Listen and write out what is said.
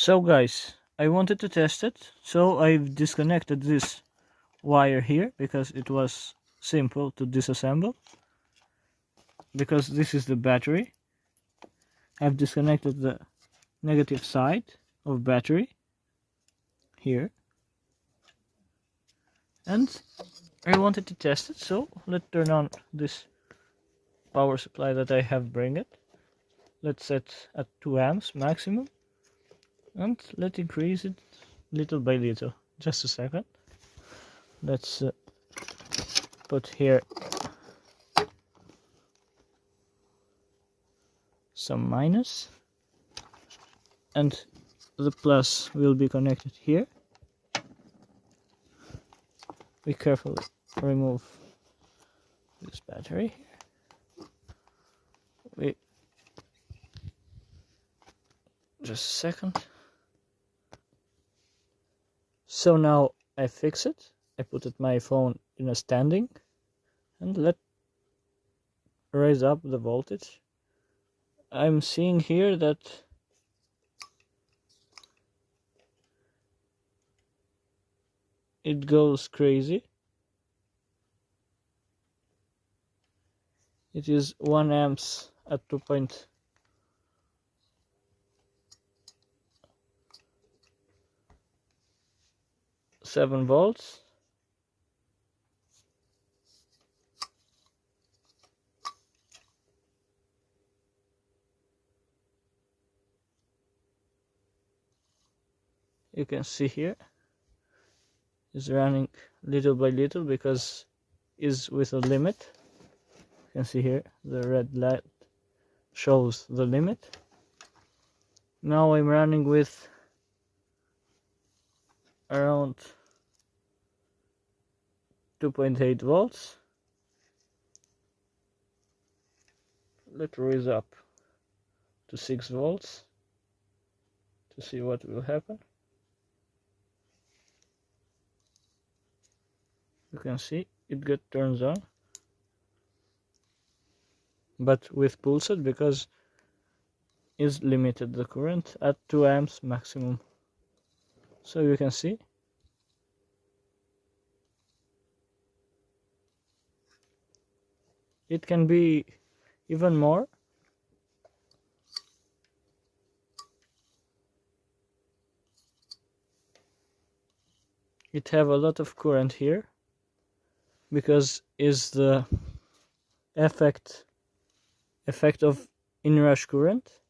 So guys, I wanted to test it, so I've disconnected this wire here because it was simple to disassemble. Because this is the battery, I've disconnected the negative side of battery here, and I wanted to test it, so let's turn on this power supply that I have bring it. Let's set at 2 amps maximum, and let's increase it little by little. Just a second. Let's put here some minus, and the plus will be connected here. We carefully remove this battery here. Just a second. So now I fix it. I put my phone in a standing, and let's raise up the voltage. I'm seeing here that it goes crazy. It is 1 amps at 2.7 volts. You can see here is running little by little because is with a limit. You can see here the red light shows the limit. Now I'm running with around 2.8 volts. Let's raise up to 6 volts to see what will happen. You can see it turns on, but with pulsed because is limited the current at 2 amps maximum. So you can see it can be even more. It have a lot of current here because is the effect of inrush current.